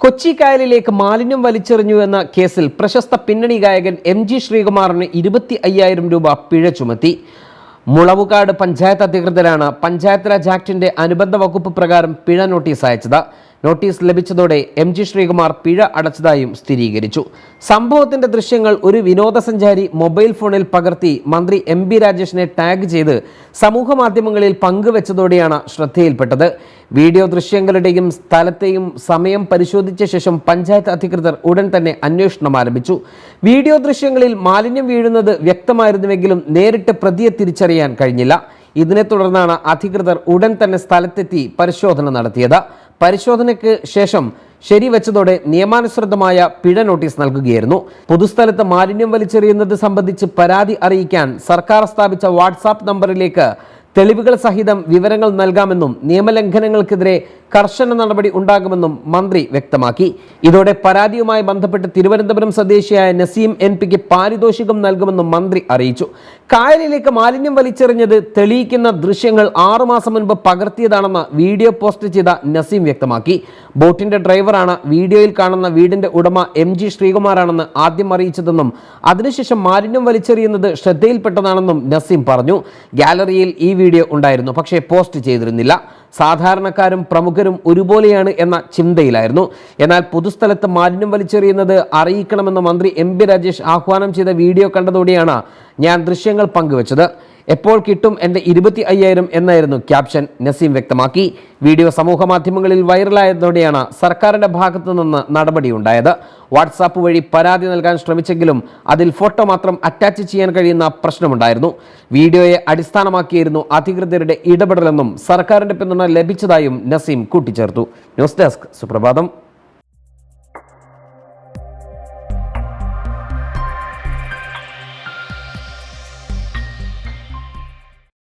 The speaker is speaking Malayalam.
കൊച്ചി കായലിലേക്ക് മാലിന്യം വലിച്ചെറിഞ്ഞു എന്ന കേസിൽ പ്രശസ്ത പിന്നണി ഗായകൻ MG ശ്രീകുമാറിന് 25,000 രൂപ പിഴ ചുമത്തി. മുളവുകാട് പഞ്ചായത്ത് അധികൃതരാണ് പഞ്ചായത്ത് രാജ് ആക്ടിന്റെ അനുബന്ധ വകുപ്പ് പ്രകാരം പിഴ നോട്ടീസ് അയച്ചത്. നോട്ടീസ് ലഭിച്ചതോടെ MG ശ്രീകുമാർ പിഴ അടച്ചതായും സ്ഥിരീകരിച്ചു. സംഭവത്തിന്റെ ദൃശ്യങ്ങൾ ഒരു വിനോദസഞ്ചാരി മൊബൈൽ ഫോണിൽ പകർത്തി മന്ത്രി MB രാജേഷിനെ ടാഗ് ചെയ്ത് സമൂഹ മാധ്യമങ്ങളിൽ പങ്കുവെച്ചതോടെയാണ് ശ്രദ്ധയിൽപ്പെട്ടത്. വീഡിയോ ദൃശ്യങ്ങളുടെയും സ്ഥലത്തെയും സമയം പരിശോധിച്ച ശേഷം പഞ്ചായത്ത് അധികൃതർ ഉടൻ തന്നെ അന്വേഷണം ആരംഭിച്ചു. വീഡിയോ ദൃശ്യങ്ങളിൽ മാലിന്യം വീഴുന്നത് വ്യക്തമായിരുന്നുവെങ്കിലും നേരിട്ട് പ്രതിയെ തിരിച്ചറിയാൻ കഴിഞ്ഞില്ല. ഇതിനെ തുടർന്നാണ് അധികൃതർ ഉടൻ തന്നെ സ്ഥലത്തെത്തി പരിശോധന നടത്തിയത്. പരിശോധനയ്ക്ക് ശേഷം ശരിവെച്ചതോടെ നിയമാനുസൃതമായ പിഴ നോട്ടീസ് നൽകുകയായിരുന്നു. പൊതുസ്ഥലത്ത് മാലിന്യം വലിച്ചെറിയുന്നത് സംബന്ധിച്ച് പരാതി അറിയിക്കാൻ സർക്കാർ സ്ഥാപിച്ച വാട്സാപ്പ് നമ്പറിലേക്ക് തെളിവുകൾ സഹിതം വിവരങ്ങൾ നൽകാമെന്നും നിയമലംഘനങ്ങൾക്കെതിരെ കർശന നടപടി ഉണ്ടാകുമെന്നും മന്ത്രി വ്യക്തമാക്കി. ഇതോടെ പരാതിയുമായി ബന്ധപ്പെട്ട് തിരുവനന്തപുരം സ്വദേശിയായ നസീം NPക്ക് പാരിതോഷികം നൽകുമെന്നും മന്ത്രി അറിയിച്ചു. കായലിലേക്ക് മാലിന്യം വലിച്ചെറിഞ്ഞത് തെളിയിക്കുന്ന ദൃശ്യങ്ങൾ 6 മാസം മുൻപ് പകർത്തിയതാണെന്ന് വീഡിയോ പോസ്റ്റ് ചെയ്ത നസീം വ്യക്തമാക്കി. ബോട്ടിന്റെ ഡ്രൈവറാണ് വീഡിയോയിൽ കാണുന്ന വീടിന്റെ ഉടമ MG ശ്രീകുമാറാണെന്ന് ആദ്യം അറിയിച്ചതെന്നും അതിനുശേഷം മാലിന്യം വലിച്ചെറിയുന്നത് ശ്രദ്ധയിൽപ്പെട്ടതാണെന്നും നസീം പറഞ്ഞു. ഗാലറിയിൽ ഈ വീഡിയോ ഉണ്ടായിരുന്നു, പക്ഷേ പോസ്റ്റ് ചെയ്തിരുന്നില്ല. സാധാരണക്കാരും പ്രമുഖരും ഒരുപോലെയാണ് എന്ന ചിന്തയിലായിരുന്നു. എന്നാൽ പൊതുസ്ഥലത്ത് മാലിന്യം വലിച്ചെറിയുന്നത് അറിയിക്കണമെന്ന് മന്ത്രി MB രാജേഷ് ആഹ്വാനം ചെയ്ത വീഡിയോ കണ്ടതോടെയാണ് ഞാൻ ദൃശ്യങ്ങൾ പങ്കുവച്ചത്. എപ്പോൾ കിട്ടും എൻ്റെ 25,000 എന്നായിരുന്നു ക്യാപ്ഷൻ. നസീം വ്യക്തമാക്കി. വീഡിയോ സമൂഹ മാധ്യമങ്ങളിൽ വൈറലായതോടെയാണ് സർക്കാരിന്റെ ഭാഗത്തു നിന്ന് നടപടിയുണ്ടായത്. വാട്സാപ്പ് വഴി പരാതി നൽകാൻ ശ്രമിച്ചെങ്കിലും അതിൽ ഫോട്ടോ മാത്രം അറ്റാച്ച് ചെയ്യാൻ കഴിയുന്ന പ്രശ്നമുണ്ടായിരുന്നു. വീഡിയോയെ അടിസ്ഥാനമാക്കിയായിരുന്നു അധികൃതരുടെ ഇടപെടലെന്നും സർക്കാരിന്റെ പിന്തുണ ലഭിച്ചതായും നസീം കൂട്ടിച്ചേർത്തു. ന്യൂസ് ഡെസ്ക് സുപ്രഭാതം.